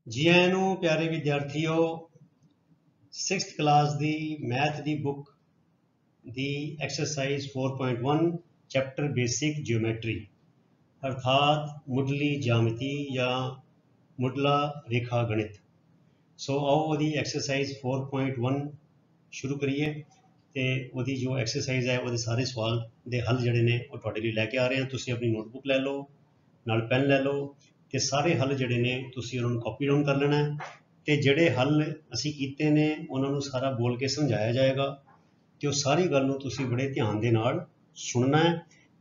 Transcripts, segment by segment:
जी आयां नूं प्यारे विद्यार्थियों, 6th क्लास दी मैथ दी बुक दी एक्सरसाइज 4.1 चैप्टर बेसिक जियोमैट्री अर्थात मुढ़ली जामिति या मुढ़ला रेखा गणित। सो आओ ਉਹਦੀ एक्सरसाइज 4.1 शुरू करिए ਤੇ ਉਹਦੀ जो एक्सरसाइज है ਉਹਦੇ ਸਾਰੇ ਸਵਾਲ ਦੇ ਹੱਲ ਜਿਹੜੇ ਨੇ ਉਹ ਤੁਹਾਡੇ ਲਈ ਲੈ ਕੇ ਆ ਰਹੇ ਹਾਂ। ਤੁਸੀਂ ਆਪਣੀ ਨੋਟਬੁੱਕ ਲੈ ਲਓ, ਨਾਲ ਪੈਨ ਲੈ ਲਓ ਤੇ ਸਾਰੇ ਹੱਲ ਜਿਹੜੇ ਨੇ ਤੁਸੀਂ ਉਹਨਾਂ ਨੂੰ ਕਾਪੀ ਡਾਊਨ ਕਰ ਲੈਣਾ ਹੈ ਤੇ ਜਿਹੜੇ ਹੱਲ ਅਸੀਂ ਕੀਤੇ ਨੇ ਉਹਨਾਂ ਨੂੰ ਸਾਰਾ ਬੋਲ ਕੇ ਸਮਝਾਇਆ ਜਾਏਗਾ ਤੇ ਉਹ ਸਾਰੀ ਗੱਲ ਨੂੰ ਤੁਸੀਂ ਬੜੇ ਧਿਆਨ ਦੇ ਨਾਲ ਸੁਣਨਾ ਹੈ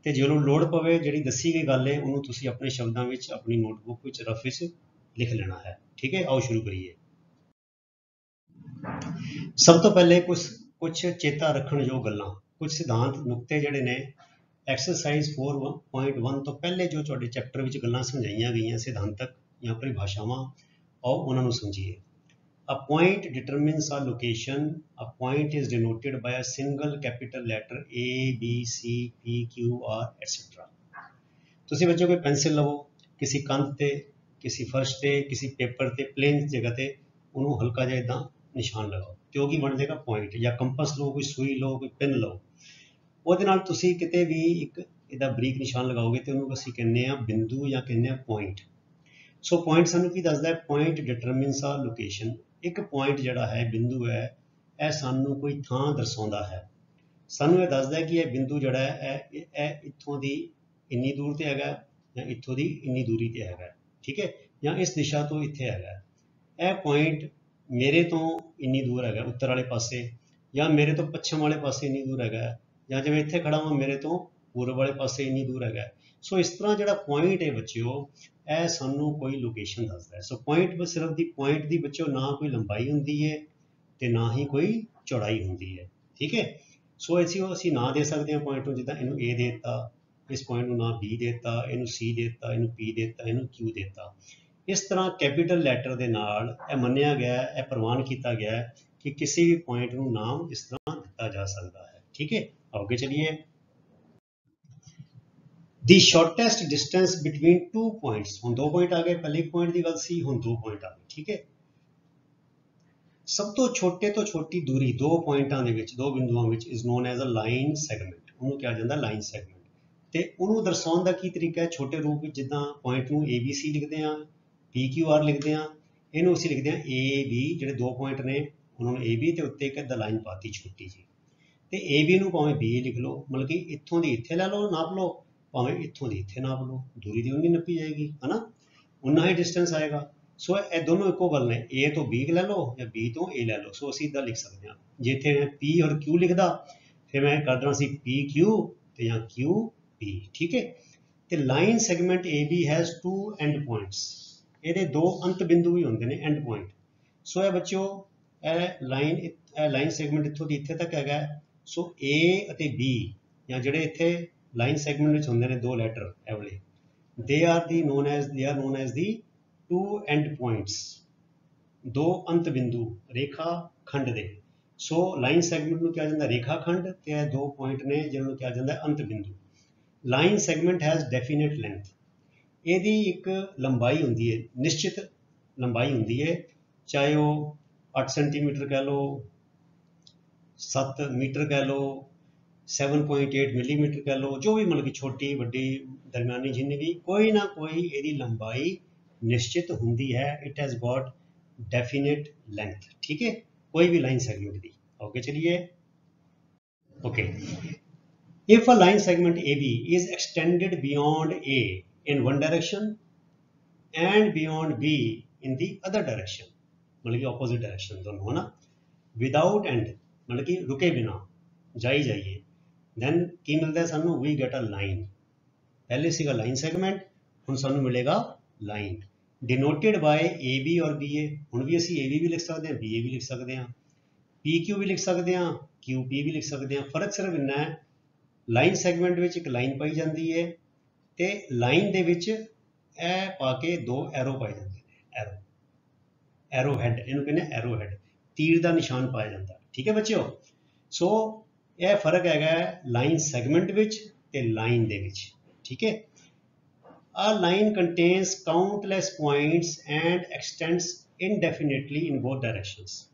ਤੇ ਜਦੋਂ ਲੋੜ ਪਵੇ ਜਿਹੜੀ ਦੱਸੀ ਗਈ ਗੱਲ ਹੈ ਉਹਨੂੰ ਤੁਸੀਂ ਆਪਣੇ ਸ਼ਬਦਾਂ ਵਿੱਚ ਆਪਣੀ ਨੋਟਬੁੱਕ ਵਿੱਚ ਰਫ ਵਿੱਚ ਲਿਖ ਲੈਣਾ ਹੈ। ਠੀਕ ਹੈ, ਆਓ ਸ਼ੁਰੂ ਕਰੀਏ। ਸਭ ਤੋਂ ਪਹਿਲੇ ਕੁਝ ਚੇਤਾ ਰੱਖਣਯੋਗ ਗੱਲਾਂ, ਕੁਝ ਸਿਧਾਂਤ ਨੁਕਤੇ ਜਿਹੜੇ ਨੇ एक्सरसाइज 4.1 ਤੋਂ ਪਹਿਲੇ ਜੋ ਤੁਹਾਡੇ ਚੈਪਟਰ ਵਿੱਚ ਗੱਲਾਂ ਸਮਝਾਈਆਂ ਗਈਆਂ ਸਿਧਾਂਤਕ ਜਾਂ ਪਰਿਭਾਸ਼ਾਵਾਂ, ਆਓ ਉਹਨਾਂ ਨੂੰ ਸਮਝੀਏ। A point determines a location. A point is denoted by a single capital letter A, B, C, P, Q, R, etc. ਤੁਸੀਂ ਬੱਚੋ ਕੋਈ ਪੈਨਸਿਲ ਲਵੋ, ਕਿਸੇ ਕੰਧ ਤੇ, ਕਿਸੇ ਫਰਸ਼ ਤੇ, ਕਿਸੇ ਪੇਪਰ ਤੇ, ਪਲੇਨ ਜਗ੍ਹਾ ਤੇ ਉਹਨੂੰ ਹਲਕਾ ਜਿਹਾ ਇਦਾਂ ਨਿਸ਼ਾਨ ਲਗਾਓ ਤੇ ਉਹ ਕੀ ਬਣ ਜਾਏਗਾ ਪੁਆਇੰਟ। ਜਾਂ ਕੰਪਸ ਲਓ, ਕੋਈ ਸੂਈ ਲਓ, ਕੋਈ ਪਿੰਨ ਲਓ, ਉਹਦੇ ਨਾਲ ਤੁਸੀਂ ਕਿਤੇ ਵੀ ਇੱਕ ਇਹਦਾ ਬਰੀਕ ਨਿਸ਼ਾਨ ਲਗਾਓਗੇ ਤੇ ਉਹਨੂੰ ਅਸੀਂ ਕਹਿੰਦੇ ਆ ਬਿੰਦੂ ਜਾਂ ਕਹਿੰਦੇ ਆ ਪੁਆਇੰਟ। ਸੋ ਪੁਆਇੰਟ ਸਾਨੂੰ ਕੀ ਦੱਸਦਾ ਹੈ? ਪੁਆਇੰਟ ਡਿਟਰਮਿਨਸ ਆ ਲੋਕੇਸ਼ਨ। ਇੱਕ ਪੁਆਇੰਟ ਜਿਹੜਾ ਹੈ, ਬਿੰਦੂ ਹੈ, ਇਹ ਸਾਨੂੰ ਕੋਈ ਥਾਂ ਦਰਸਾਉਂਦਾ ਹੈ। ਸਾਨੂੰ ਇਹ ਦੱਸਦਾ ਹੈ ਕਿ ਇਹ ਬਿੰਦੂ ਜਿਹੜਾ ਹੈ ਇਹ ਇੱਥੋਂ ਦੀ ਇੰਨੀ ਦੂਰ ਤੇ ਹੈਗਾ ਜਾਂ ਇੱਥੋਂ ਦੀ ਇੰਨੀ ਦੂਰੀ ਤੇ ਹੈਗਾ, ਠੀਕ ਹੈ, ਜਾਂ ਇਸ ਦਿਸ਼ਾ ਤੋਂ ਇੱਥੇ ਹੈਗਾ। ਇਹ ਪੁਆਇੰਟ ਮੇਰੇ ਤੋਂ ਇੰਨੀ ਦੂਰ ਹੈਗਾ ਉੱਤਰ ਵਾਲੇ ਪਾਸੇ, ਜਾਂ ਮੇਰੇ ਤੋਂ ਪੱਛਮ ਵਾਲੇ ਪਾਸੇ ਇੰਨੀ ਦੂਰ ਹੈਗਾ, ਜਾਂ ਜਿਵੇਂ ਇੱਥੇ ਖੜਾ ਹਾਂ ਮੇਰੇ ਤੋਂ ਪੂਰਬ ਵਾਲੇ ਪਾਸੇ ਇੰਨੀ ਦੂਰ ਹੈਗਾ। ਸੋ ਇਸ ਤਰ੍ਹਾਂ ਜਿਹੜਾ ਪੁਆਇੰਟ ਹੈ ਬੱਚਿਓ, ਇਹ ਸਾਨੂੰ ਕੋਈ ਲੋਕੇਸ਼ਨ ਦੱਸਦਾ ਹੈ। ਸੋ ਪੁਆਇੰਟ ਬਸ ਸਿਰਫ ਦੀ ਪੁਆਇੰਟ ਦੀ ਬੱਚਿਓ ਨਾ ਕੋਈ ਲੰਬਾਈ ਹੁੰਦੀ ਹੈ ਤੇ ਨਾ ਹੀ ਕੋਈ ਚੌੜਾਈ ਹੁੰਦੀ ਹੈ, ਠੀਕ ਹੈ। ਸੋ ਅਸੀਂ ਨਾਂ ਦੇ ਸਕਦੇ ਹਾਂ ਪੁਆਇੰਟ ਨੂੰ, ਜਿੱਦਾਂ ਇਹਨੂੰ A ਦੇ ਦਿੱਤਾ, ਇਸ ਪੁਆਇੰਟ ਨੂੰ ਨਾਂ B ਦੇ ਦਿੱਤਾ, ਇਹਨੂੰ C ਦੇ ਦਿੱਤਾ, ਇਹਨੂੰ P ਦੇ ਦਿੱਤਾ, ਇਹਨੂੰ Q ਦੇ ਦਿੱਤਾ। ਇਸ ਤਰ੍ਹਾਂ ਕੈਪੀਟਲ ਲੈਟਰ ਦੇ ਨਾਲ ਇਹ ਮੰਨਿਆ ਗਿਆ, ਇਹ ਪ੍ਰਵਾਨ ਕੀਤਾ ਗਿਆ ਕਿ ਕਿਸੇ ਵੀ ਪੁਆਇੰਟ ਨੂੰ ਨਾਮ ਇਸ ਤਰ੍ਹਾਂ ਦਿੱਤਾ ਜਾ ਸਕਦਾ ਹੈ, ਠੀਕ ਹੈ। ਅੱਗੇ ਚਲਿਏ। ਦੀ shortest distance between two points. ਹੁਣ ਦੋ ਪੁਆਇੰਟ ਆ ਗਏ, ਪਹਿਲੇ ਇੱਕ ਪੁਆਇੰਟ ਦੀ ਗੱਲ ਸੀ, ਹੁਣ ਦੋ ਪੁਆਇੰਟ ਆ ਗਏ, ਠੀਕ ਹੈ। ਸਭ ਤੋਂ ਛੋਟੇ ਤੋਂ ਛੋਟੀ ਦੂਰੀ ਦੋ ਪੁਆਇੰਟਾਂ ਦੇ ਵਿੱਚ, ਦੋ ਬਿੰਦੂਆਂ ਵਿੱਚ is known as a line segment. ਉਹਨੂੰ ਕਿਹਾ ਜਾਂਦਾ ਲਾਈਨ ਸੈਗਮੈਂਟ। ਤੇ ਉਹਨੂੰ ਦਰਸਾਉਣ ਦਾ ਕੀ ਤਰੀਕਾ ਹੈ? ਛੋਟੇ ਰੂਪ ਵਿੱਚ, ਜਿੱਦਾਂ ਪੁਆਇੰਟ ਨੂੰ ABC ਲਿਖਦੇ ਹਾਂ, PQR ਲਿਖਦੇ ਹਾਂ, ਇਹਨੂੰ ਅਸੀਂ ਲਿਖਦੇ ਹਾਂ AB। ਜਿਹੜੇ ਦੋ ਪੁਆਇੰਟ ਨੇ ਉਹਨਾਂ ਨੂੰ AB ਤੇ ਉੱਤੇ ਇੱਕ ਅੱਧਾ ਲਾਈਨ ਪਾਤੀ ਛੋਟੀ ਜੀ, ਤੇ AB ਨੂੰ ਭਾਵੇਂ B ਲਿਖ ਲਓ, ਮਤਲਬ ਕਿ ਇੱਥੋਂ ਦੀ ਇੱਥੇ ਲੈ ਲਓ ਨਾਪ ਲਓ, ਭਾਵੇਂ ਇੱਥੋਂ ਦੀ ਇੱਥੇ ਨਾਪ ਲਓ, ਦੂਰੀ ਦੀ ਉਨੀ ਨੱਪੀ ਜਾਏਗੀ, ਹਨਾ, ਉਨਾ ਹੀ ਡਿਸਟੈਂਸ ਆਏਗਾ। ਸੋ ਇਹ ਦੋਨੋਂ ਇੱਕੋ ਗੱਲ ਨੇ, A ਤੋਂ B ਲੈ ਲਓ ਜਾਂ B ਤੋਂ A ਲੈ ਲਓ। ਸੋ ਅਸੀਂ ਇੱਦਾਂ ਲਿਖ ਸਕਦੇ ਹਾਂ। ਜੇ ਇੱਥੇ ਮੈਂ P ਔਰ Q ਲਿਖਦਾ ਫਿਰ ਮੈਂ ਕਰ ਦੇਣਾ ਸੀ PQ ਤੇ ਜਾਂ QP, ਠੀਕ ਹੈ। ਤੇ line segment AB has two end points. ਇਹਦੇ ਦੋ ਅੰਤ ਬਿੰਦੂ ਵੀ ਹੁੰਦੇ ਨੇ, ਐਂਡ ਪੁਆਇੰਟ। ਸੋ ਇਹ ਬੱਚਿਓ ਇਹ ਲਾਈਨ ਸੈਗਮੈਂਟ ਇੱਥੋਂ ਦੀ ਇੱਥੇ ਤੱਕ ਹੈਗਾ। ਸੋ A ਅਤੇ B ਜਾਂ ਜਿਹੜੇ ਇੱਥੇ ਲਾਈਨ ਸੈਗਮੈਂਟ ਵਿੱਚ ਹੁੰਦੇ ਨੇ ਦੋ ਲੈਟਰ ਇਹ ਵਾਲੇ, they are known as the two end points, ਦੋ ਅੰਤ ਬਿੰਦੂ ਰੇਖਾ ਖੰਡ ਦੇ। ਸੋ ਲਾਈਨ ਸੈਗਮੈਂਟ ਨੂੰ ਕਿਹਾ ਜਾਂਦਾ ਰੇਖਾ ਖੰਡ ਤੇ ਇਹ ਦੋ ਪੁਆਇੰਟ ਨੇ ਜਿਹਨਾਂ ਨੂੰ ਕਿਹਾ ਜਾਂਦਾ ਅੰਤ ਬਿੰਦੂ। Line segment has definite length. ਇਹਦੀ ਇੱਕ ਲੰਬਾਈ ਹੁੰਦੀ ਹੈ, ਨਿਸ਼ਚਿਤ ਲੰਬਾਈ ਹੁੰਦੀ ਹੈ, ਚਾਹੇ ਉਹ 8 ਸੈਂਟੀਮੀਟਰ ਕਹਿ ਲਓ, 7 ਮੀਟਰ ਕਹਿ ਲਓ, 7.8 ਮਿਲੀਮੀਟਰ ਕਹਿ ਲਓ, ਜੋ ਵੀ, ਮਤਲਬ ਕਿ ਛੋਟੀ ਵੱਡੀ ਦਰਮਿਆਨੀ ਜਿੰਨੀ ਵੀ, ਕੋਈ ਨਾ ਕੋਈ ਇਹਦੀ ਲੰਬਾਈ ਨਿਸ਼ਚਿਤ ਹੁੰਦੀ ਹੈ। It has got definite length, ਠੀਕ ਹੈ, ਕੋਈ ਵੀ ਲਾਈਨ ਸੈਗਮੈਂਟ ਦੀ। ਅੱਗੇ ਚਲਿਏ। Okay, if a line segment AB is extended beyond A in one direction and beyond B in the other direction, मतलब कि opposite direction दोनों, है ना, without end मतलब कि रुके बिना जाई जाइए, then की मिलता है सानू? we get a line। पहले सीगा लाइन सेगमेंट, हुण सानू मिलेगा लाइन डिनोटेड बाय AB और BA। हुण भी असी AB भी लिख सकते हैं, BA भी लिख सकते हैं, PQ भी लिख सकते हैं, QP भी लिख सकते हैं। फर्क सिर्फ इन्ना है, लाइन सैगमेंट ਵਿੱਚ ਇੱਕ ਲਾਈਨ ਪਾਈ ਜਾਂਦੀ ਹੈ ਤੇ ਲਾਈਨ ਦੇ ਵਿੱਚ ਇਹ ਪਾ ਕੇ ਦੋ ਐਰੋ ਪਾਏ ਜਾਂਦੇ ਨੇ, ਐਰੋ ਹੈਡ, ਇਹਨੂੰ ਕਹਿੰਦੇ ਐਰੋ ਹੈਡ, ਤੀਰ ਦਾ ਨਿਸ਼ਾਨ ਪਾਇਆ ਜਾਂਦਾ, ਠੀਕ ਹੈ ਬੱਚਿਓ। ਸੋ ਇਹ ਫਰਕ ਹੈਗਾ ਲਾਈਨ ਸੈਗਮੈਂਟ ਵਿੱਚ ਤੇ ਲਾਈਨ ਦੇ ਵਿੱਚ, ਠੀਕ ਹੈ। A line contains countless points and extends indefinitely in both directions.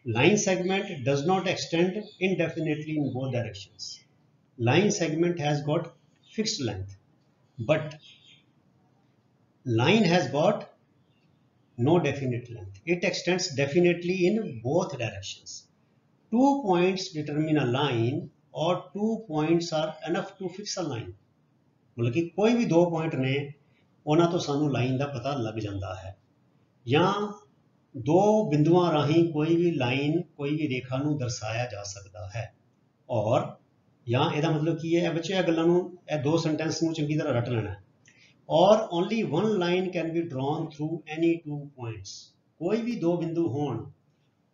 Line segment does not extend indefinitely in both directions. Line segment has got fixed length, but line has got no definite length. It extends definitely in both directions. 2 points determine a line, or 2 points are enough to fix a line. मतलब कि कोई भी 2 point ने ਉਹਨਾਂ ਤੋਂ ਸਾਨੂੰ line ਦਾ ਪਤਾ ਲੱਗ ਜਾਂਦਾ ਹੈ, ਜਾਂ 2 ਬਿੰਦੂਆਂ ਰਾਹੀਂ ਕੋਈ ਵੀ ਲਾਈਨ ਕੋਈ ਵੀ ਰੇਖਾ ਨੂੰ ਦਰਸਾਇਆ ਜਾ ਸਕਦਾ ਹੈ। ਔਰ ਜਾਂ ਇਹਦਾ ਮਤਲਬ ਕੀ ਹੈ, ਬੱਚੇ ਇਹ ਗੱਲਾਂ ਨੂੰ, ਇਹ 2 ਸੈਂਟੈਂਸ ਨੂੰ ਚੰਗੀ ਤਰ੍ਹਾਂ ਰੱਟ ਲੈਣਾ। ਔਰ only 1 line can be drawn through any 2 points. ਕੋਈ ਵੀ 2 ਬਿੰਦੂ ਹੋਣ,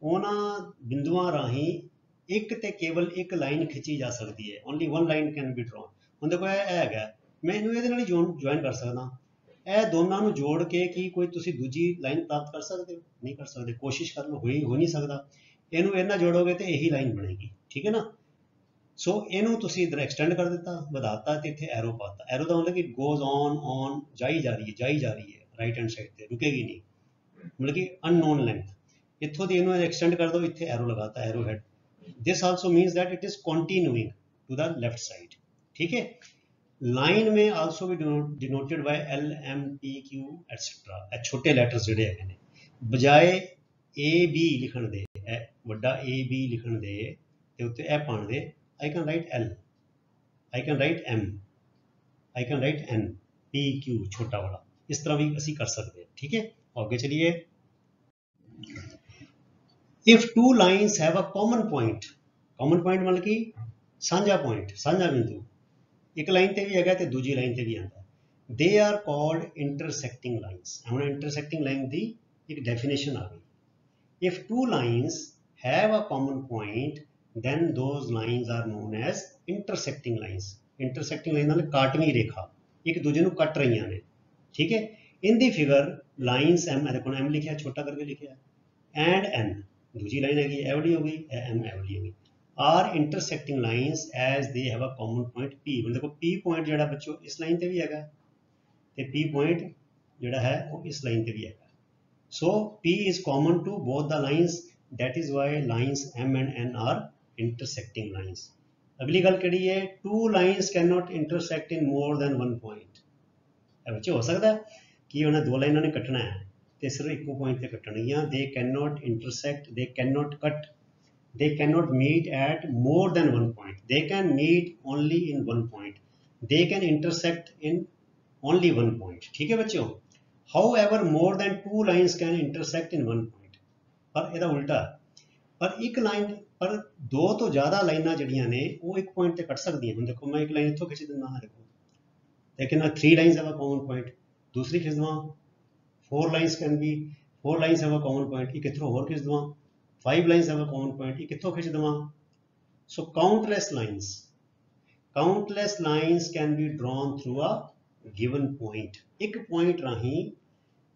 ਉਹਨਾਂ ਬਿੰਦੂਆਂ ਰਾਹੀਂ ਇੱਕ ਤੇ ਕੇਵਲ ਇੱਕ ਲਾਈਨ ਖਿੱਚੀ ਜਾ ਸਕਦੀ ਹੈ। Only 1 line can be drawn. ਹੁਣ ਦੇਖੋ ਇਹ ਹੈਗਾ, ਮੈਂ ਇਹਨੂੰ ਇਹਦੇ ਨਾਲ ਹੀ ਜੁਆਇਨ ਕਰ ਸਕਦਾ। ਇਹ ਦੋਨਾਂ ਨੂੰ ਜੋੜ ਕੇ ਕੀ ਕੋਈ ਤੁਸੀਂ ਦੂਜੀ ਲਾਈਨ ਪ੍ਰਾਪਤ ਕਰ ਸਕਦੇ ਹੋ? ਨਹੀਂ ਕਰ ਸਕਦੇ। ਕੋਸ਼ਿਸ਼ ਕਰ ਲਓ, ਹੋ ਨਹੀਂ ਸਕਦਾ। ਇਹਨੂੰ ਇਹਨਾਂ ਜੋੜੋਗੇ ਤੇ ਇਹੀ ਲਾਈਨ ਬਣੇਗੀ, ਠੀਕ ਹੈ ਨਾ। ਸੋ ਇਹਨੂੰ ਤੁਸੀਂ ਇੱਧਰ ਐਕਸਟੈਂਡ ਕਰ ਦਿੱਤਾ, ਵਧਾਤਾ, ਤੇ ਇੱਥੇ ਐਰੋ ਪਾਤਾ। ਐਰੋ ਦਾ ਮਤਲਬ ਕਿ ਗੋਜ਼ ਔਨ ਜਾਈ ਜਾ ਰਹੀ ਹੈ ਰਾਈਟ ਹੈਂਡ ਸਾਈਡ ਤੇ, ਰੁਕੇਗੀ ਨਹੀਂ, ਮਤਲਬ ਕਿ ਅਨਨੋਨ ਲੈਂਥ। ਇੱਥੋਂ ਦੀ ਇਹਨੂੰ ਐਕਸਟੈਂਡ ਕਰ ਦਿਓ, ਇੱਥੇ ਐਰੋ ਲਗਾਤਾ, arrow head. This also means that it is continuing to the left side, ठीक है। लाइन में also be denoted by L, M, P, Q, etc. ਇਹ ਛੋਟੇ ਲੈਟਰਸ ਜਿਹੜੇ ਹੈਗੇ ਨੇ, ਬਜਾਏ A, B ਲਿਖਣ ਦੇ, ਇਹ ਵੱਡਾ A, B ਲਿਖਣ ਦੇ ਤੇ ਉੱਤੇ ਇਹ ਪਾਣ ਦੇ, I can write L, I can write M, I can write N, P, Q ਛੋਟਾ ਵਾਲਾ, ਇਸ ਤਰ੍ਹਾਂ ਵੀ ਅਸੀਂ ਕਰ ਸਕਦੇ ਹਾਂ, ठीक है। ਅੱਗੇ चलिए। If 2 lines have a common point मतलब कि ਸਾਂਝਾ point, ਸਾਂਝਾ ਬਿੰਦੂ, ਇੱਕ ਲਾਈਨ ਤੇ ਵੀ ਹੈਗਾ ਤੇ ਦੂਜੀ ਲਾਈਨ ਤੇ ਵੀ ਆਉਂਦਾ, they are called intersecting lines। ਹੁਣ intersecting line ਦੀ ਇੱਕ ਡੈਫੀਨੇਸ਼ਨ ਆ ਗਈ। If 2 lines have a common point, then those lines are known as intersecting lines। intersecting line ਨਾਲ ਕਾਟਵੀਂ ਰੇਖਾ ਇੱਕ ਦੂਜੇ ਨੂੰ ਕੱਟ ਰਹੀਆਂ ਨੇ, ਠੀਕ ਹੈ। In the figure lines M, ਦੇਖੋ M ਲਿਖਿਆ, ਛੋਟਾ ਕਰਕੇ ਲਿਖਿਆ, and N दूसरी लाइन हैगी, एवडी हो गई, एम एवडी हो गई, are intersecting lines as they have a common point P। देखो P पॉइंट जेड़ा बच्चों इस लाइन ते भी हैगा ते P पॉइंट जेड़ा है वो इस लाइन ते भी हैगा। So P is common to both the lines, that is why lines M and N are intersecting lines. अगली गल केड़ी है, 2 lines can not intersect in more than 1 point. बच्चे हो सकता है कि उन्हें 2 लाइनों ने कटना है ਤੇ ਸਿਰਫ ਇੱਕੋ ਪੁਆਇੰਟ ਤੇ ਕੱਟਣਗੀਆਂ। they cannot intersect, they cannot cut, they cannot meet at more than 1 point, they can meet only in 1 point, they can intersect in only 1 point, ठीक है बच्चों। however more than 2 lines can intersect in 1 point। पर ਇਹਦਾ ਉਲਟਾ, ਪਰ ਇੱਕ line, ਪਰ 2 ਤੋਂ ਜ਼ਿਆਦਾ ਲਾਈਨਾਂ ਜਿਹੜੀਆਂ ਨੇ ਉਹ ਇੱਕ ਪੁਆਇੰਟ ਤੇ ਕੱਟ ਸਕਦੀਆਂ। ਹੁਣ ਦੇਖੋ ਮੈਂ ਇੱਕ ਲਾਈਨ ਇੱਥੋਂ ਖਿੱਚ ਦਿੰਦਾ ਹਾਂ, ਦੇਖੋ ਲੇਕਿਨ 3 lines have a common point, ਦੂਸਰੀ ਖਿੱਚ ਦਵਾਂ, 4 lines can be, 4 lines have a common point, एक इत्थों और खिंच दवां, 5 lines have a common point, एक इत्थों खिंच दवां। So countless lines can be drawn through a given point। एक point राहीं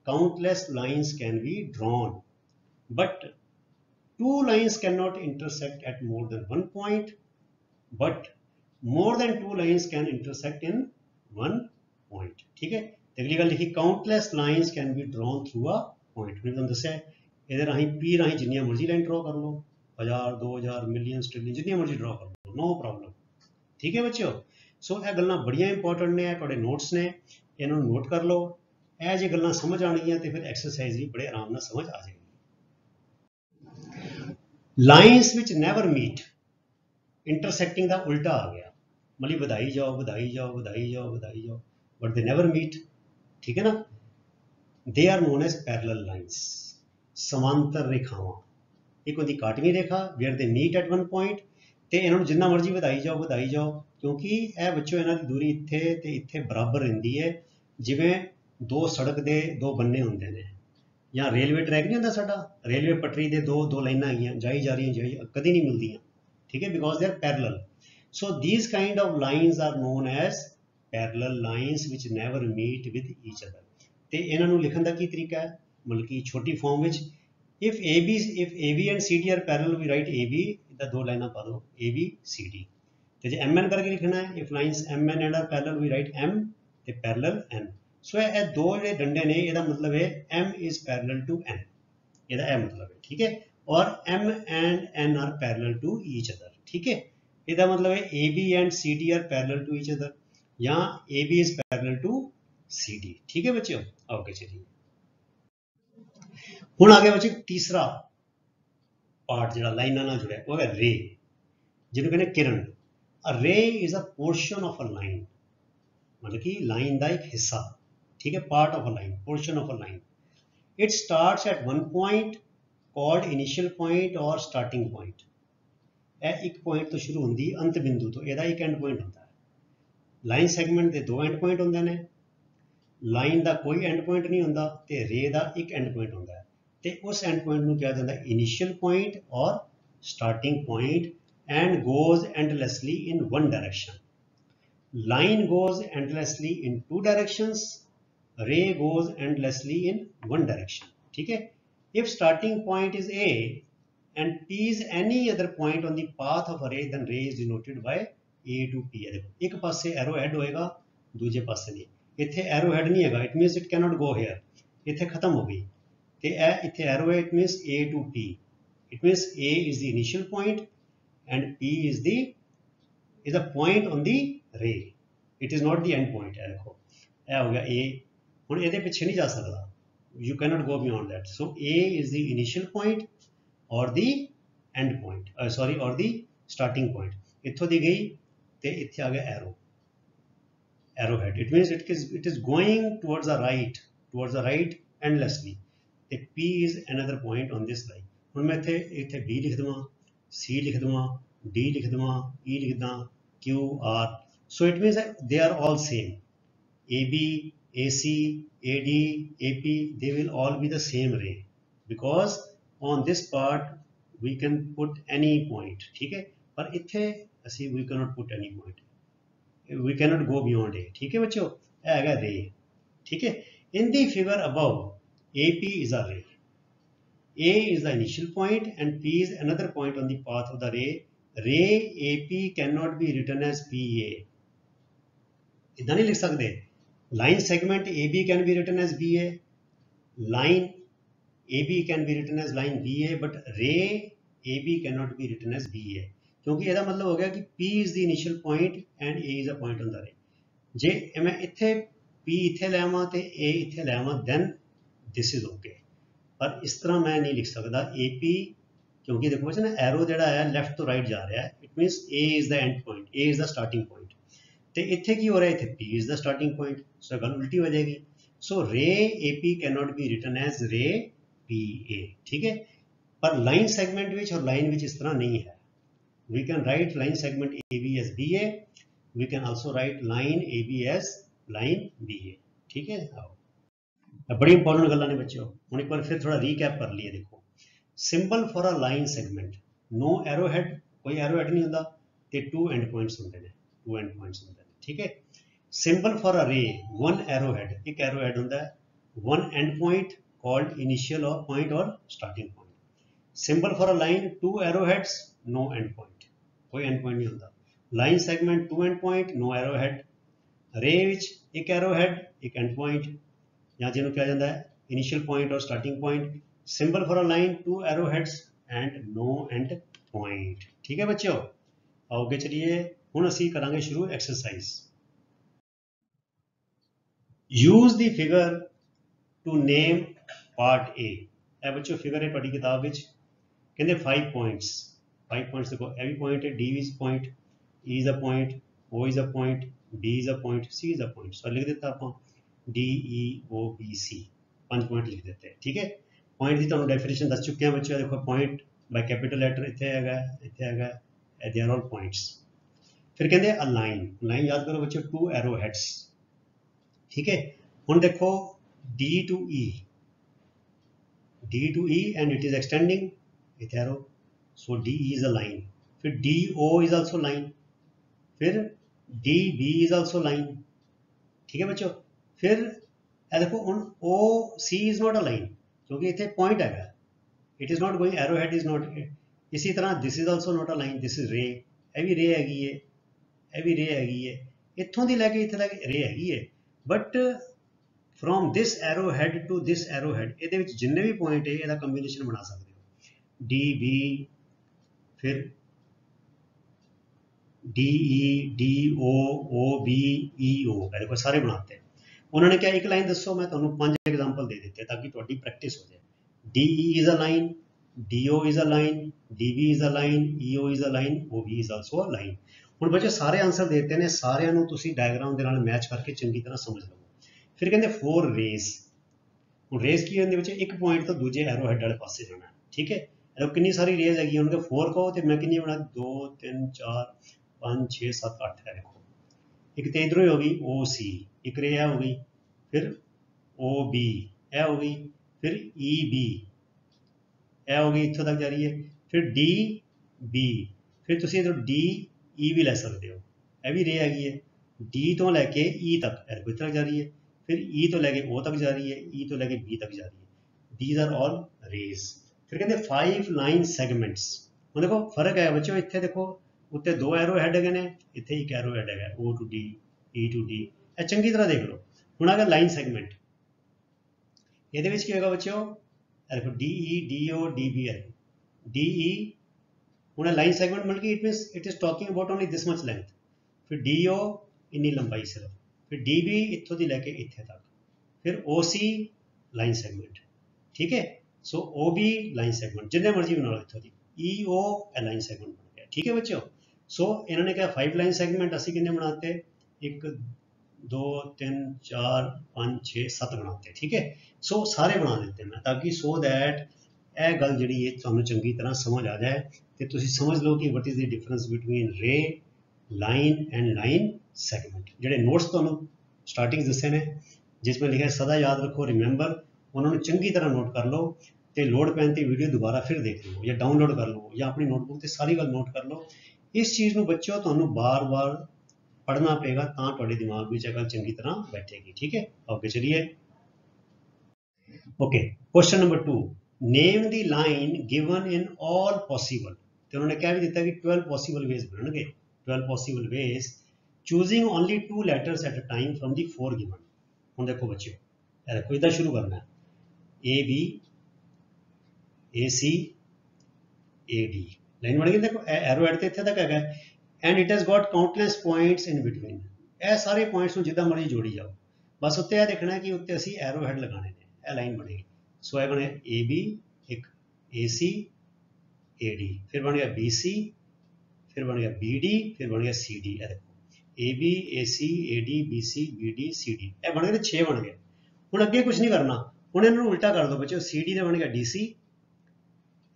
countless lines can be drawn, but 2 lines cannot intersect at more than 1 point, but more than 2 lines can intersect in 1 point, ठीक है। अगली गल लिखी, countless lines can be drawn through a point. मैंने तुहानूं दस्सिया इहदे राहीं P राहीं जिन्नियां मर्जी लाइन ड्रॉ कर लो, 1000, 2000, मिलियन, ट्रिलियन, जिन्नियां मर्जी ड्रॉ कर लो, नो प्रॉब्लम, ठीक है बच्चों। सो ये गल्लां बड़ियां इंपॉर्टेंट ने, तुहाडे नोट्स ने, इन्हां नूं नोट कर लो। ਇਹ ਜੇ ਗੱਲਾਂ समझ आउणगीਆਂ ਤੇ फिर एक्सरसाइज भी बड़े आराम नाल समझ आ जाएगी। लाइन्स विच नैवर मीट, इंटरसैक्टिंग दा उल्टा आ गया, मतलब ਵਧਾਈ जाओ, बट दे नैवर मीट, ठीक है ना। They are known as parallel lines, समांतर रेखावां। एक होंदी काटवीं रेखा where they meet at 1 point, ते इन्हां नूं जिन्ना मर्जी ਵਧਾਈ जाओ, क्योंकि ਇਹ बच्चों इन्हां दी दूरी इत्थे ते इत्थे बराबर रहिंदी है। जिवें 2 सड़क दे 2 बन्ने हुंदे ने, ਜਾਂ रेलवे ट्रैक नहीं हुंदा साडा, रेलवे पटरी दे 2 लाइनां हैगियां, जाई जा रही कदी नहीं मिलदियां, ठीक है, because they are parallel. So these kind of lines are known as parallel lines which never meet with each other. ਤੇ ਇਹਨਾਂ ਨੂੰ ਲਿਖਣ ਦਾ ਕੀ ਤਰੀਕਾ ਹੈ, ਮਤਲਬ ਕਿ ਛੋਟੀ ਫਾਰਮ ਵਿੱਚ, if AB and CD are parallel we write AB, ਇਹਦਾ 2 ਲਾਈਨਾਂ ਪਾ ਦਿਓ AB CD। ਤੇ ਜੇ MN ਕਰਕੇ ਲਿਖਣਾ ਹੈ, if lines MN and are parallel we write M ਤੇ parallel N। सो ये दो जो डंडे ने ਇਹਦਾ मतलब है m is parallel to n, ਇਹਦਾ ਇਹ मतलब है, ठीक है। और m and n are parallel to each other, ठीक है। ਇਹਦਾ मतलब है ab and cd are parallel to each other, या ab is parallel to cd, ठीक है बच्चों। ओके चलिए हुण आगे बच्चे तीसरा पार्ट जो लाइनां नाल जुड़िया वो है रे, जिन्होंने कहते किरण। अ रे is a portion of a line, मतलब कि लाइन का एक हिस्सा, ठीक है, part of a line, portion of a line. It starts at one point called initial point और स्टार्टिंग पॉइंट। यह एक पॉइंट तो शुरू होंगी अंत बिंदु तो यदा एक एंड पॉइंट होता है। लाइन सैगमेंट के दो एंड पॉइंट होंगे ने, लाइन का कोई एंड पॉइंट नहीं होंदा ते रे का एक एंड पॉइंट होंदा है, ते उस एंड पॉइंट को कहा जाता है इनिशियल पॉइंट और starting point, and goes endlessly in one direction. Line goes endlessly in two directions, ray goes endlessly in one direction, ठीक है। If starting point is A and P is any other point on the path of a ray, then ray is denoted by A to P। देखो एक पासे arrow head होएगा, दूजे पासे नहीं, इत्थे एरो हेड नहीं हैगा, it means it cannot go here, इत्थे खत्म हो गई, ते इत्थे एरो है, it means A to P, it means A is the initial point and P is the point on the ray, it is not the end point है। देखो यह हो गया ए, हुण इहदे पिछे नहीं जा सकता, you can not go beyond that. So A is the initial point और द एंड पॉइंट, सॉरी और द स्टार्टिंग पॉइंट। इत्थों दी गई तो इत्थे आ गया arrow, arrow head, it means it is going towards the right endlessly. P is another point on this line. हुण मैं इत्थे बी लिख देवां, सी लिख देवां, डी लिख देवां, ई लिख दा, Q R. So it means that they are all same. AB, AC, AD, AP, they will all be the same ray, because on this part we can put any point, ठीक है। पर इत्थे असी we cannot put any point, we cannot go beyond A, ठीक है बच्चों। यह हैगा रे, ठीक है। In the figure above, AP is a ray. A is the initial point and P is another point on the path of the ray. Ray AP cannot be written as PA, इदा नहीं लिख सकते। Line segment A B can be written as B A, line A B can be written as line B A, but ray A B can not be written as B A, क्योंकि यदा मतलब हो गया कि P is the initial point and A is a point on the ray. जे मैं इत्थे P इत्थे लैवां ते ए इत्थे लैवां, दैन दिस इज ओके। पर इस तरह मैं नहीं लिख सकता ए पी, क्योंकि देखो बच्चे ना एरो जो है लैफ्ट टू राइट जा रहा है, it means A is the end point, A is the starting point, तो इत्थे की हो रहा है, इत्थे P is the starting point, so गल उल्टी हो जाएगी। So ray AP can not be written as ray PA, ठीक है। पर लाइन सेगमेंट विच और लाइन विच इस तरह नहीं है। We can write line segment AB as BA, we can also write line AB as line BA, ठीक है। आओ बड़ी इंपॉर्टेंट गल्लां ने बच्चों, हुण एक बार फिर थोड़ा रीकैप कर लिए। देखो symbol for a line segment, no arrow head, कोई एरो हेड नहीं होंदा, ते टू एंड पॉइंट्स होंदे ने, टू एंड पॉइंट्स होंदे ने, ठीक है। Symbol for a ray, one arrow head, एक एरो हेड होंदा है, one end point called initial और पॉइंट और starting point. Symbol for a line, two arrow heads, no end point, कोई एंड पॉइंट नहीं होंदा। Line segment, two end point, no arrow head. Ray which एक arrow head, एक end point, या जिन्होंने कहा जाता है इनिशियल पॉइंट और starting point. Symbol for a line, two arrow heads and no end point, ठीक है बच्चों। आओगे चलिए हुण असीं करांगे शुरू exercise. Use the figure to name part A. ए बच्चों फिगर है तुहाडी किताब विच, कहंदे 5 पॉइंट्स, 5 पॉइंट्स देखो, ए भी पॉइंट है, D is point, E is a point, O is a point, B is a point, C is a point. So लिख दिता आपां D E O B C, 5 point लिख देते हैं, ठीक है। पॉइंट की तुहानूं डेफिनेशन दस चुके हैं बच्चों। देखो पॉइंट बाय कैपिटल लैटर इत्थे हैगा, इत्थे हैगा, दे आर ऑल पॉइंट्स। फिर कहते हैं अ लाइन, लाइन याद करो बच्चों, टू एरो हेड्स, ठीक है। हुण देखो D to E, D to E and it is extending with arrow, so D is a line. फिर D O is also line, फिर D B is also line, ठीक है बच्चों। फिर देखो हुण O C is not a line, क्योंकि इतने पॉइंट है, it is not going, arrow head is not. इसी तरह this is also not a line, this is ray, यह भी रे हैगी है, यह भी रे हैगी है, इत्थों दी लैके इत्थे तक रे हैगी है, but from this arrow head to this arrow head, ये जिन्ने भी पॉइंट है इसका कंबीनेशन बना सकते हो, डी बी फिर D E D O B E O, देखो सारे बनाते हैं। उन्होंने क्या एक लाइन दसो, मैं तुम्हें 5 एग्जाम्पल दे देते ताकि थोड़ी प्रैक्टिस हो जाए। D E is a line, D O is a line, D B is a line, E O is a line, O B is also a line. ਹੁਣ ਬੱਚੇ ਸਾਰੇ ਆਨਸਰ ਦੇਤੇ ਨੇ, ਸਾਰਿਆਂ ਨੂੰ ਤੁਸੀਂ ਡਾਇਗਰਾਮ ਦੇ ਨਾਲ ਮੈਚ ਕਰਕੇ ਚੰਗੀ ਤਰ੍ਹਾਂ ਸਮਝ ਲਵੋ। ਫਿਰ ਕਹਿੰਦੇ 4 ਰੇਸ, ਹੁਣ ਰੇਸ ਕੀ ਹੁੰਦੀ ਬੱਚੇ, ਇੱਕ ਪੁਆਇੰਟ ਤੋਂ ਦੂਜੇ ਐਰੋ ਹੈਡ ਵਾਲੇ ਪਾਸੇ ਜਾਣਾ, ਠੀਕ ਹੈ। ਇਹ ਕਿੰਨੀ ਸਾਰੀ ਰੇਸ ਹੈਗੀ, ਉਹਨਾਂ ਦੇ 4 ਕਹੋ ਤੇ ਮੈਂ ਕਿੰਨੀ ਬਣਾ 2 3 4 5 6 7 8 है देखो, एक तो इधरों ही हो गई ओ सी, एक रे हो गई, फिर ओ बी ए हो गई, फिर ई बी ए हो गई, इतों तक जा रही है, फिर डी बी, फिर तुम इधर डी ई भी लै सकते हो, यह भी रे हैगी है, डी तो लैके ई तक इस तक जा रही है, फिर ई तो लैके ओ तक जा रही है, ई तो लैके बी तक जा रही है, दीज आर ऑल रेज। फिर कहते 5 लाइन सैगमेंट्स, हम देखो फर्क है बच्चों, इतने देखो उत्ते 2 एरो हैड है, इतने एक एरो हैड है, O to D E to D, यह चंगी तरह देख लो। हूँ आ गया लाइन सैगमेंट, ये की होगा बच्चों, देखो D E D O D B है, डी ई हूँ लाइन सैगमेंट मतलब कि it means it is talking about only this much length, फिर डी ओ इन्नी लंबाई सिर्फ, फिर डी बी इतों की लैके इतने तक, फिर ओ सी लाइन सैगमेंट, ठीक है। सो ओ बी लाइन सैगमेंट जिन्ने मर्जी बना लो इतों की, ई ओ लाइन सैगमेंट बन गया, ठीक है बच्चों। सो इन्होंने क्या 5 लाइन सैगमेंट असी कितने बनाते, 1 2 3 4 5 6 7 बनाते, ठीक है। सो सारे बना देते मैं ताकि सो दैट यह गल जी तुहानू चंगी तरह समझ आ जाए, तो तुसी समझ लो कि what is the difference between रे लाइन एंड लाइन सैगमेंट। जोड़े नोट्स तुहानू स्टार्टिंग दसे ने जिसमें लिखा सदा याद रखो रिमेंबर, उन्होंने चंगी तरह नोट कर लो, तो लोड़ पैन ते वीडियो दोबारा फिर देख लो या डाउनलोड कर लो या अपनी नोटबुक से सारी गल नोट कर लो। इस चीज़ को बच्चों तुहानू बार बार पढ़ना पेगा, तो दिमाग में गल चंगी तरह बैठेगी, ठीक है। ओके चलिए, okay question number 2, name the line given in all possible, तो उन्होंने क्या भी दिता कि 12 पॉसिबल वेज बनने, 12 possible ways choosing only 2 letters at a time from the 4 given. हम देखो बच्चों, देखो इधर शुरू करना है, A B A C A D line बन गई, देखो एरो हेड तो इतने तक है, and it has got countless points in between, यह सारे पॉइंट्स को जिदा मर्जी जोड़ी जाओ, बस उत्ते यह देखना है कि उत्ते असी एरो हेड लगाने ने, यह लाइन बनेगी। सो यह बने ए बी, एक ए सी ए डी, फिर बन गया बी सी, फिर बन गया बी डी, फिर बन गया सी डी, देखो A B A C A D B C B D C D, यह बन गए 6 बन गए। हूँ अगे कुछ नहीं करना, हूँ इन्होंने उल्टा कर दो बच्चों, सी डी का बन गया डी सी,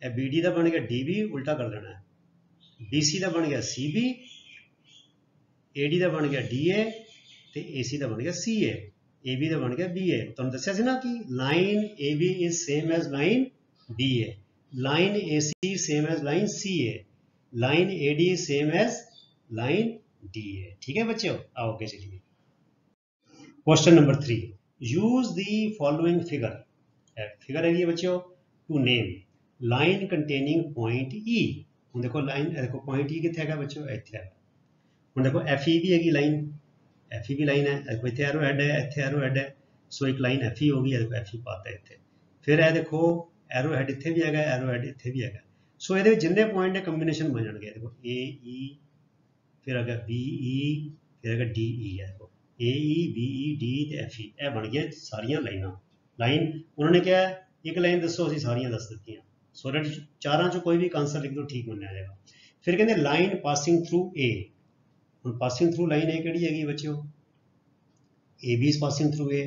बी डी का बन गया डी बी, उल्टा कर देना है, बी सी का बन गया सी बी, ए डी का बन गया डी ए, तो ए सी का बन गया सी ए बी का बन गया बी ए। तुम दसिया ना कि line A B is same as line B A, line A C same as line C A, line A D same as line D A, ठीक है बच्चों। आओ ओके चलिए, question number 3, use the following figure, figure है बच्चों to name line containing point E. हम देखो line, देखो पॉइंट ई कितने है बच्चों, इतने है। हम देखो एफ ई भी हैगी लाइन, एफ ई भी लाइन है, देखो इतने एरो हेड है, इतने एरो हेड है, सो एक लाइन एफ ई होगी, देखो एफ ई पाता है इतने, फिर है देखो एरो हेड इतने भी है, एरो हेड इतने भी है। सो ये जिन्ने पॉइंट ने कंबीनेशन बन जाएंगे, देखो ए ई, फिर अगर बी ई, फिर अगर डी ई है, देखो A E B E D F E, यह बन गया सारिया लाइना। लाइन उन्होंने क्या एक लाइन दसो, असी सारिया दस दी, सो दैट चारों चो कोई भी आंसर लिख दो ठीक बनया जाएगा। फिर कहते लाइन पासिंग थ्रू ए, हम पासिंग थ्रू लाइन ए कि हैगी बच्चों, A B is passing through A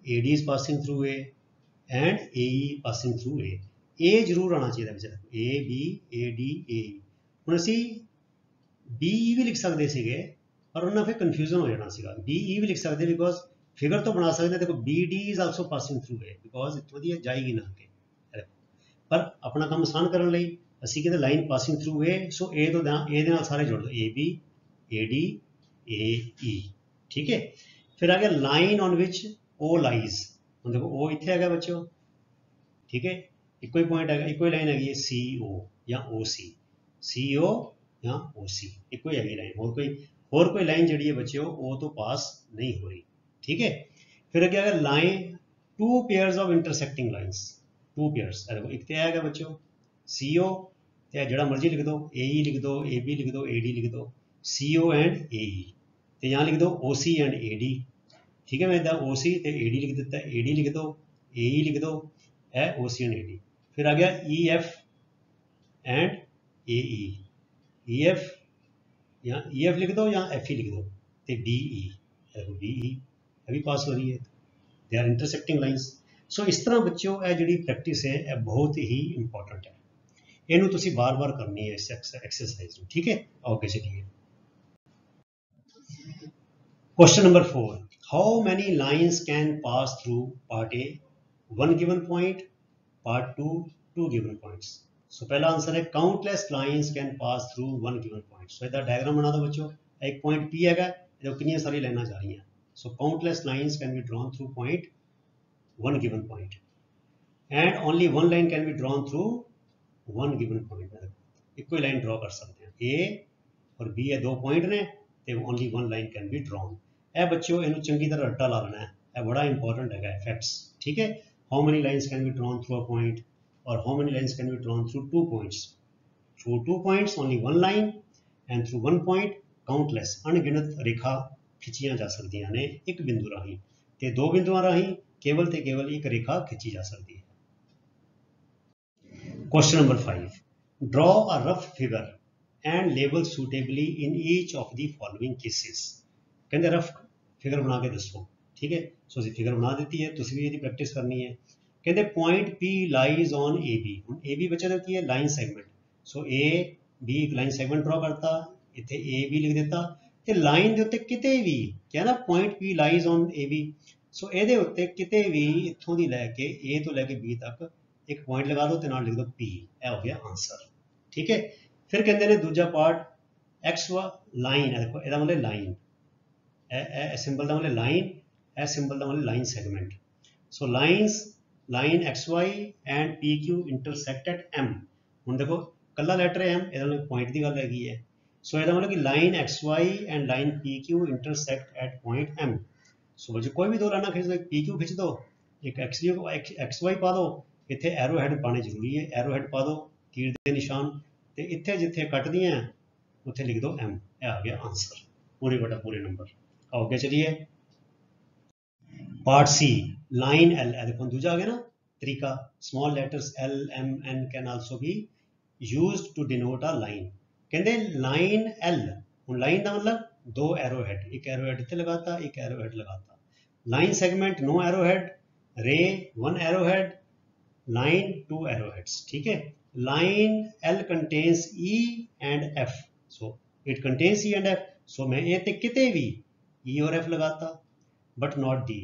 D is passing through A and A E passing through A जरूर आना चाहिए बच्चा, ए बी ए डी ए। हम असी बी ई भी लिख सकते थे पर उन्होंने फिर कन्फ्यूजन हो जाना सीगा, बी ई भी लिख सकते बिकॉज फिगर तो बना सकते, देखो B D is also passing through A because इतों दी जाएगी ना के, पर अपना काम आसान करने लई असी कहते लाइन पासिंग थ्रू ए, सो ए तो ए दे नाल सारे जोड़ दो, ए बी ए डी ए ई, ठीक है। फिर आ गया line on which O lies, हम देखो ओ इतने है बच्चों, ठीक है, एक ही पॉइंट है, एक ही लाइन है सी ओ या ओ सी ओ या ओ सी, एक ही है लाइन, और कोई लाइन जी है बच्चों ओ तो पास नहीं हो रही, ठीक है। फिर अगे अगर line two pairs of intersecting lines, two pairs देखो एक तो है बच्चों CO ते जड़ा मर्जी लिख दो, AE लिख दो, AB लिख दो, AD लिख दो, CO एंड AE ते यहाँ लिख दो OC एंड AD। ठीक है, मैं इधर OC ते AD लिख देता है, AD लिख दो, AE लिख दो, है OC एंड AD। फिर आ गया EF एंड AE, EF या EF लिख दो या FE लिख दो, ते DE देखो DE अभी पास हो रही है, दे आर इंटरसेक्टिंग लाइन्स। सो इस तरह बच्चों ये जी प्रैक्टिस है यह बहुत ही इंपॉर्टेंट है, इनू तुसी बार बार करनी है इस एक्सरसाइज में। ठीक है, ओके चलिए question number 4, how many lines can pass through part A 1 given point, part 2 2 given points. So पहला आंसर है countless lines can pass through 1 given point. So इधर डायग्राम बना दो बच्चों, एक पॉइंट P है, कितनी सारी लाइना जा रही हैं। So countless lines can be drawn through point 1 given point and only one line can be drawn through one given point। एक कोई लाइन ड्रॉ कर सकते हैं, A और B है दो पॉइंट ने ते only one line can be drawn। ए बच्चों इन्हें चंगी तरह रट्टा ला लेना है, ए बड़ा इंपॉर्टेंट है फैक्ट्स। ठीक है, how many lines can be drawn through a point और how many lines can be drawn through two points. Through two points only one line and through one point countless अनगिनत रेखा खिंचियां जा सकदियां ने एक बिंदु राही ते दो बिंदुआं राही केवल ते केवल एक रेखा खिंची जा सकती है। Question number 5, draw a rough figure and label suitably in each of the following cases. कहते रफ फिगर बना के दसो। ठीक है, सो असं फिगर बना दी है, तुम भी ये प्रैक्टिस करनी है। कहते point P lies on AB, हम AB बच्चे तो की है लाइन सैगमेंट। सो AB एक लाइन सैगमेंट ड्रॉ करता, इतने AB लिख देता ते लाइन के उत्ते किते भी क्या ना point P lies on AB। सो ये उत्ते किते भी इत्थों दी लैके A तो लैके B तक एक पॉइंट लगा दो ते नाल लिख दो P, यह हो गया आंसर। ठीक है, फिर कहते हैं दूजा पार्ट एक्स लाइन है, देखो यदा मतलब लाइन सिंबल का मतलब लाइन, ए सिंबल का मतलब line segment. So lines line XY and PQ intersect at M। हुण देखो कला लैटर है M, यदा मतलब पॉइंट की गल हैगी है। सो यदा मतलब कि line XY and line PQ intersect at point M। So बच्चों कोई भी दो लाइना खिंच दो, एक PQ खिंच दो, एक XY पा दो, इतने एरो हैड पाने जरूरी है, एरो हैड पा दो तीर के निशान, तो इतने जिथे कटदियाँ उत्थे लिख दो M, यह आ गया आंसर पूरे बटा पूरे नंबर। ओके चलिए पार्ट C लाइन L, देखो दूजा आ गया ना तरीका, small letters L M N can also be used to denote a line. कहते लाइन L, हुण लाइन का मतलब दो एरो हैड, एक एरो हैड इतने लगाता, एक एरो हैड लगाता। Line segment no arrow head, ray one arrow head, line two arrow heads. ठीक है, line L contains E and F, so it contains E and F। सो मैं ये ते किते भी E और F लगाता बट नॉट D,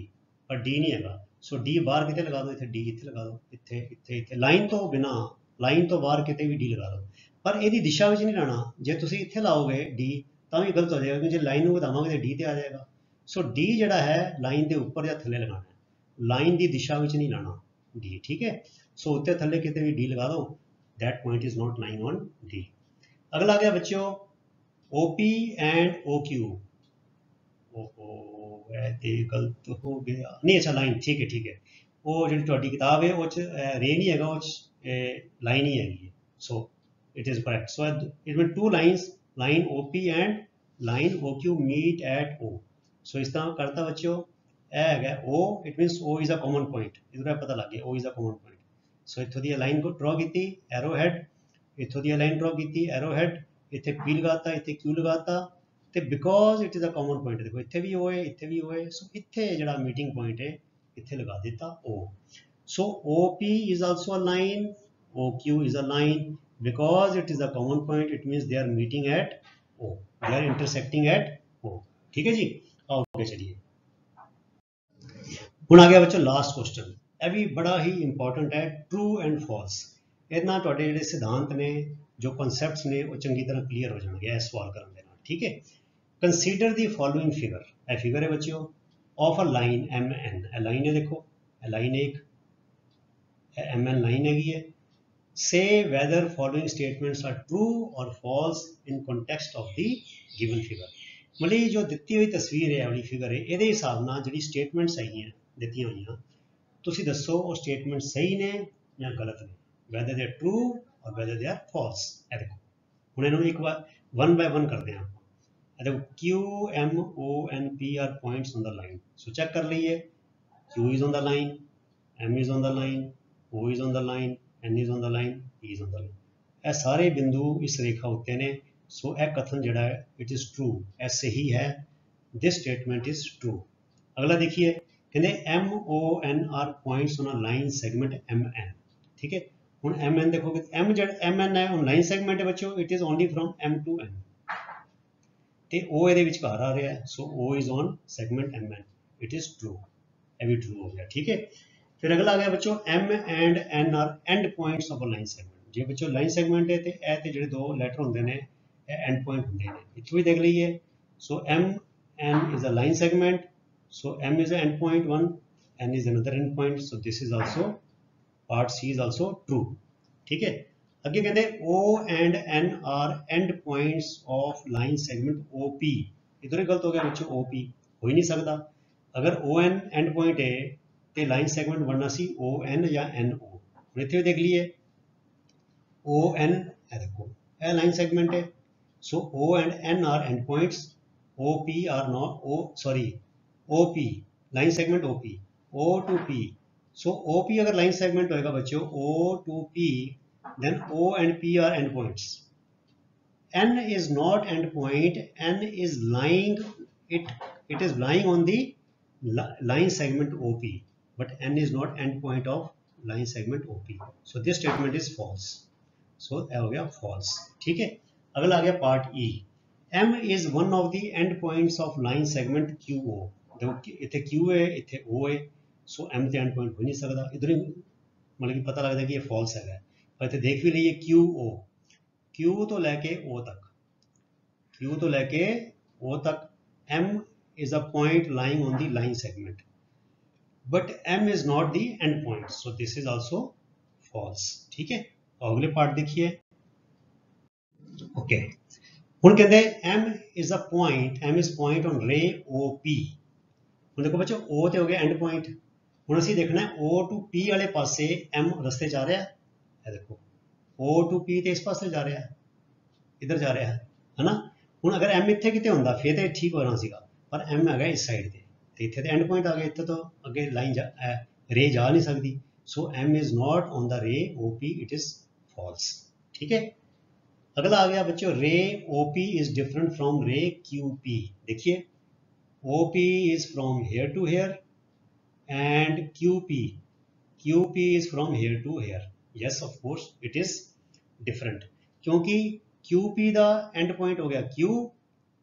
पर D नहीं है। सो D बाहर कितने लगा दो, इतने D इतने लगा दो, इतने इतने इतने लाइन तो बिना लाइन तो बाहर कितने भी D लगा दो, पर यदि दिशा में नहीं लाना। जे तुम इतने लाओगे D तो भी गलत हो जाएगा, क्योंकि जो लाइन को बताओगे तो D ते आ जाएगा। सो D जड़ा है लाइन के उपर या थले लगाना है, लाइन की दिशा में नहीं लाना D। ठीक है, सो उत्ते थले कितने भी D लगा दो, that point is not lying on D। अगला आ गया बच्चों OP एंड OQ। गलत हो गया नहीं, अच्छा लाइन ठीक है ठीक है, वो जी थोड़ी किताब है वो रे नहीं है, वो लाइन ही हैगी। So it is correct. So it mean two lines, line OP and line OQ meet at O। So इस तरह करता बच्चों है O, it means O is a common point, इधर पता लग गया O is a common point. So इतों दी लाइन को ड्रॉ की एरो हैड, इतों दी लाइन ड्रॉ की एरो हैड, इतने P लगाता, इतने Q लगाता, तो because it is a common point, देखो इतने भी O है, इतने भी O है। सो इतने जो मीटिंग पॉइंट है इतने लगा देता O। So OP is also a line, OQ is a line, because it is a common point it means they are meeting at O, they are intersecting at O। ठीक है जी, okay चलिए हुण आ गया बच्चों लास्ट क्वेश्चन, यह भी बड़ा ही important है, ट्रू एंड फॉल्स। इतना तुहाडे जिहड़े सिद्धांत ने जो कॉन्सैप्ट्स ने वो चंगी तरह क्लीयर हो जाएंगे इस सवाल करने के नाल। ठीक है, कंसीडर दी फॉलोइंग फिगर, ए फिगर है बच्चों ऑफ अ लाइन MN, ए लाइन है देखो, ए लाइन एक MN लाइन हैगी है। Say whether following statements are true और false in context of the given figure. मतलब जो ਦਿੱਤੀ ਹੋਈ ਤਸਵੀਰ ਹੈ ਵਾਲੀ ਫਿਗਰ ਹੈ ਇਹਦੇ ਹਿਸਾਬ ਨਾਲ ਜਿਹੜੀ ਸਟੇਟਮੈਂਟਸ ਹੈਗੀਆਂ ਦਿੱਤੀਆਂ ਹੋਈਆਂ ਤੁਸੀਂ ਦੱਸੋ ਉਹ ਸਟੇਟਮੈਂਟ ਸਹੀ ਨੇ ਜਾਂ ਗਲਤ ਨੇ, whether they are true or whether they are false। ਇਹ ਦੇਖੋ ਹੁਣ ਇਹਨੂੰ ਇੱਕ ਵਾਰ one by one ਕਰਦੇ ਹਾਂ ਆਪਾਂ। ਇਹ ਦੇਖੋ Q M O N P are points on the line, so check ਕਰ ਲਈਏ Q is on the line, M is on the line, O is on the line, N is on the line, P is on the line। ਇਹ ਸਾਰੇ ਬਿੰਦੂ ਇਸ ਰੇਖਾ ਉੱਤੇ ਨੇ, ਸੋ ਇਹ ਕਥਨ ਜਿਹੜਾ ਹੈ ਇਟ ਇਜ਼ ਟਰੂ, ਇਹ ਸਹੀ ਹੈ, ਦਿਸ ਸਟੇਟਮੈਂਟ ਇਜ਼ ਟਰੂ। ਅਗਲਾ ਦੇਖੀਏ ਕਹਿੰਦੇ M O N are points on a line segment MN, ਠੀਕ ਹੈ। ਹੁਣ MN ਦੇਖੋਗੇ M ਜਿਹੜਾ MN ਹੈ ਉਹ ਲਾਈਨ ਸੈਗਮੈਂਟ ਹੈ ਬੱਚਿਓ, it is only from M to N ਤੇ O ਇਹਦੇ ਵਿਚਕਾਰ ਆ ਰਿਹਾ ਹੈ, ਸੋ O is on segment MN, it is true, ਇਹ ਵੀ ਟਰੂ ਹੋ ਗਿਆ, ਠੀਕ ਹੈ। ਫਿਰ ਅਗਲਾ ਆ ਗਿਆ ਬੱਚੋ M and N are end points of a line segment। ਜੇ ਬੱਚੋ ਲਾਈਨ ਸੈਗਮੈਂਟ ਹੈ ਤੇ ਇਹ ਤੇ ਜਿਹੜੇ ਦੋ ਲੈਟਰ ਹੁੰਦੇ ਨੇ ਇਹ ਐਂਡ ਪੁਆਇੰਟ ਹੁੰਦੇ ਨੇ, ਇੱਥੋਂ ਵੀ ਦੇਖ ਲਈਏ। ਸੋ M N is a line segment, so M is an end point one, N is another end point, so this is also part C is also true, ठीक है। ਅੱਗੇ ਕਹਿੰਦੇ O and N are end points of line segment OP, इधर ही गलत हो गया बच्चों, OP हो ही नहीं सकता। अगर ON end point है तो line segment बनना सी ON या NO, हम इतने देख लिए ON है, देखो ये line segment है, so O and N are end points, OP are not OP line segment OP, O to P, so OP अगर line segment होएगा बच्चों O to P, then O and P are end points। N is not end point, N is lying, it is lying on the line segment OP, but N is not end point of line segment OP, so this statement is false, so यह हो गया false, ठीक है। अगला आ गया part E, M is one of the end points of line segment QO, देखो इतने Q है इतने O है, सो M ते end point हो नहीं सकता, इधर ही मतलब कि पता लगता है कि ये false है, पर इतने देख भी लीजिए QO, Q तो लेके O तक, Q तो लेके O तक M is a point lying on the line segment, but M is not the end point, so this is also false, ठीक है। अगले पार्ट देखिए, ओके ਹੁਣ ਕਹਿੰਦੇ M is a point, M is point on ray OP। ਹੁਣ ਦੇਖੋ ਬੱਚੋ O ਤੇ ਹੋ ਗਿਆ ਐਂਡ ਪੁਆਇੰਟ, ਹੁਣ ਅਸੀਂ ਦੇਖਣਾ O to P ਵਾਲੇ ਪਾਸੇ M ਰਸਤੇ ਜਾ ਰਿਹਾ ਹੈ, ਇਹ ਦੇਖੋ O to P ਤੇ ਇਸ ਪਾਸੇ ਜਾ ਰਿਹਾ ਹੈ, ਇੱਧਰ ਜਾ ਰਿਹਾ ਹੈ ਨਾ। ਹੁਣ ਅਗਰ M ਇੱਥੇ ਕਿਤੇ ਹੁੰਦਾ ਫਿਰ ਤੇ ਠੀਕ ਹੋਣਾ ਸੀਗਾ, ਪਰ M ਹੈਗਾ ਇਸ ਸਾਈਡ ਤੇ ਇੱਥੇ ਤੇ ਐਂਡ ਪੁਆਇੰਟ ਆ ਗਿਆ, ਇੱਥੇ ਤੋਂ ਅੱਗੇ ਲਾਈਨ ਰੇ ਜਾ ਨਹੀਂ ਸਕਦੀ, ਸੋ M is not on the ray OP, it is false, ठीक है। अगला आ गया बच्चों रे OP is different from रे QP, देखिए OP is from here to here and QP is from here to here, yes of course it is different, क्योंकि QP ਦਾ end point ਹੋ ਗਿਆ Q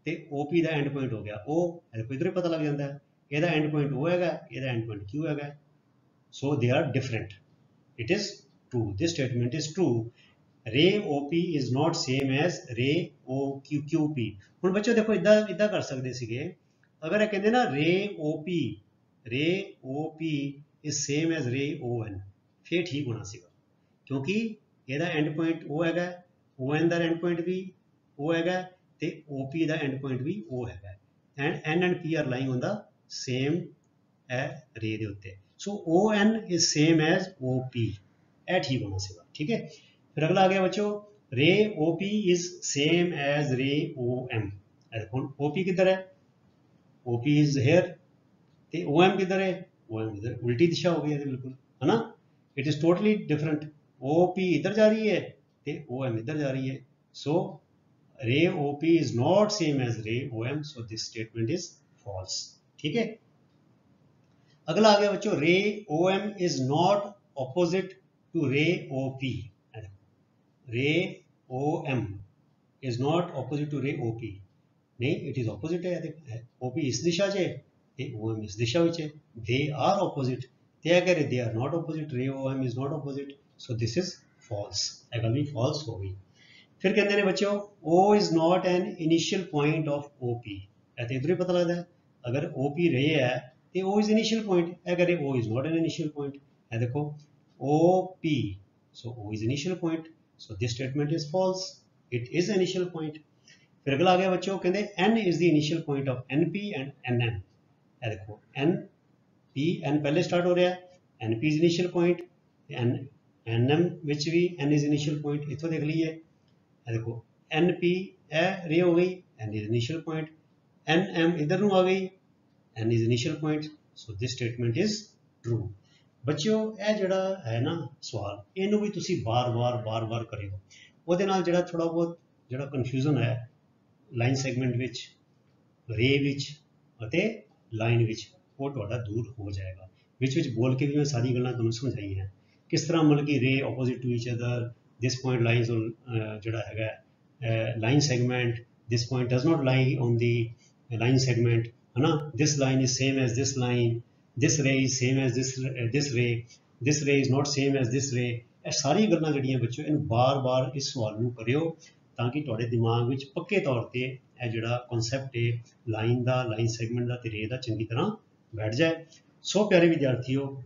ਤੇ OP ਦਾ end point ਹੋ ਗਿਆ O, ਦੇਖੋ ਇਧਰ ਹੀ ਪਤਾ ਲੱਗ ਜਾਂਦਾ ਹੈ, ਇਹਦਾ end point O ਹੈਗਾ, ਇਹਦਾ end point Q ਹੈਗਾ, so they are different, it is true, this statement is true। रे OP is not same as रे OQP। ਹੁਣ ਬੱਚੋ ਦੇਖੋ ਇਦਾਂ ਕਰ ਸਕਦੇ ਸੀਗੇ, ਅਗਰ ਇਹ ਕਹਿੰਦੇ ਨਾ ਰੇ OP is same as ਰੇ ON, ਫਿਰ ਠੀਕ ਹੋਣਾ ਸੀਗਾ, ਕਿਉਂਕਿ ਇਹਦਾ ਐਂਡ ਪੁਆਇੰਟ O ਹੈਗਾ, ON ਦਾ ਐਂਡ ਪੁਆਇੰਟ ਵੀ O ਹੈਗਾ ਤੇ OP ਦਾ ਐਂਡ ਪੁਆਇੰਟ ਵੀ O ਹੈਗਾ, end N and P are lying on the same ਰੇ ਦੇ ਉੱਤੇ, so ON is same as OP, ਇਹ ਠੀਕ ਹੋਣਾ ਸੀਗਾ, ਠੀਕ ਹੈ। फिर अगला आ गया बच्चों रे OP is same as रे OM, ਹੁਣ OP किधर है, OP is here ਤੇ OM किधर है, OM इधर, उल्टी दिशा हो गई है बिल्कुल, है ना, it is totally different, OP इधर जा रही है ते OM इधर जा रही है, so रे OP is not same as रे OM, so this statement is false, ठीक है। अगला आ गया बच्चों रे OM is not opposite to रे OP, रे OM is not opposite to रे OP, नहीं it is opposite है, OP इस दिशा 'ਚ ਤੇ OM ਇਸ ਦਿਸ਼ਾ ਵਿੱਚ ਹੈ, they are opposite, ਤੇ ਇਹ ਕਹ ਰਹੇ they are not opposite, ਰੇ OM is not opposite, so this is false, ਇਹ ਗੱਲ ਵੀ false ਹੋ ਗਈ। ਫਿਰ ਕਹਿੰਦੇ ਨੇ ਬੱਚਿਓ O is not an initial point of OP, ਇਹ ਤੇ ਇਧਰ ਹੀ ਪਤਾ ਲੱਗਦਾ ਹੈ, ਅਗਰ OP ਰੇ ਹੈ ਤੇ O is initial point, ਇਹ ਕਹ ਰਹੇ O is not an initial point, ਇਹ ਦੇਖੋ OP, so O is initial point, so this statement is false, it is initial point। फिर अगला आ गया बच्चों, कहते n is the initial point of NP and NM। ये देखो NP, N पहले स्टार्ट हो रहा है, NP is initial point, NM विच भी N इज इनिशियल पॉइंट, इतों देख लीजिए। ये देखो NP रे हो गई, N is initial point, NM इधर नूं आ गई, N is initial point. So this statement is true. बच्चों ਇਹ ਜਿਹੜਾ ਹੈ ਨਾ ਸਵਾਲ, ਇਹਨੂੰ ਵੀ ਤੁਸੀਂ ਬਾਰ-ਬਾਰ ਕਰਿਓ। ਉਹਦੇ ਨਾਲ ਜਿਹੜਾ ਥੋੜਾ ਬਹੁਤ ਜਿਹੜਾ ਕਨਫਿਊਜ਼ਨ ਹੈ ਲਾਈਨ ਸੈਗਮੈਂਟ ਵਿੱਚ, ਰੇ ਵਿੱਚ ਅਤੇ ਲਾਈਨ ਵਿੱਚ, ਉਹ ਤੁਹਾਡਾ ਦੂਰ ਹੋ ਜਾਏਗਾ। ਵਿੱਚ ਬੋਲ ਕੇ ਵੀ ਮੈਂ ਸਾਰੀ ਗੱਲਾਂ ਤੁਹਾਨੂੰ ਸਮਝਾਈਆਂ ਕਿਸ ਤਰ੍ਹਾਂ, ਮਤਲਬ ਕਿ ray opposite to each other, this point lies ਜਿਹੜਾ ਹੈਗਾ line segment, this point does not lie on the line segment, है ना, this line is same as this line, this ray is same as this ray is not same as this ray। ਇਹ ਸਾਰੀ ਗੱਲਾਂ ਜਿਹੜੀਆਂ ਬੱਚਿਓ ਇਹਨੂੰ ਬਾਰ-ਬਾਰ ਇਸ ਸਵਾਲ ਨੂੰ ਕਰਿਓ ਤਾਂ ਕਿ ਤੁਹਾਡੇ ਦਿਮਾਗ ਵਿੱਚ ਪੱਕੇ ਤੌਰ ਤੇ ਇਹ ਜਿਹੜਾ ਕਨਸੈਪਟ ਹੈ ਲਾਈਨ ਦਾ, ਲਾਈਨ ਸੈਗਮੈਂਟ ਦਾ ਤੇ ਰੇ ਦਾ ਚੰਗੀ ਤਰ੍ਹਾਂ ਬੈਠ ਜਾਏ। ਸੋ ਪਿਆਰੇ ਵਿਦਿਆਰਥੀਓ,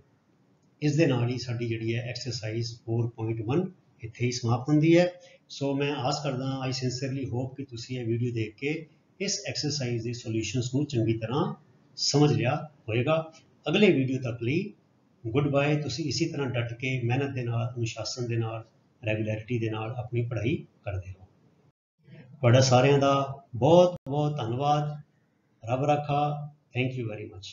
ਇਸ ਦੇ ਨਾਲ ਹੀ ਸਾਡੀ ਜਿਹੜੀ ਹੈ ਐਕਸਰਸਾਈਜ਼ 4.1 ਇੱਥੇ ਹੀ ਸਮਾਪਤ ਹੁੰਦੀ ਹੈ। ਸੋ ਮੈਂ ਆਸ ਕਰਦਾ, ਆਈ ਸਿੰਸੀਅਰਲੀ ਹੋਪ ਕਿ ਤੁਸੀਂ ਇਹ ਵੀਡੀਓ ਦੇਖ ਕੇ ਇਸ ਐਕਸਰਸਾਈਜ਼ ਦੇ ਸੋਲੂਸ਼ਨਸ ਨੂੰ ਚੰਗੀ ਤਰ੍ਹਾਂ ਸਮਝ ਲਿਆ ਹੋਏਗਾ। ਅਗਲੇ ਵੀਡੀਓ ਤੱਕ ਲਈ ਗੁੱਡ ਬਾਏ। ਤੁਸੀਂ ਇਸੇ ਤਰ੍ਹਾਂ ਡਟ ਕੇ ਮਿਹਨਤ ਦੇ ਨਾਲ, ਅਨੁਸ਼ਾਸਨ ਦੇ ਨਾਲ, ਰੈਗੂਲੈਰਿਟੀ ਦੇ ਨਾਲ ਆਪਣੀ ਪੜ੍ਹਾਈ ਕਰਦੇ ਰਹੋ। ਤੁਹਾਡਾ ਸਾਰਿਆਂ ਦਾ ਬਹੁਤ ਬਹੁਤ ਧੰਨਵਾਦ। ਰੱਬ ਰਾਖਾ। Thank you very much.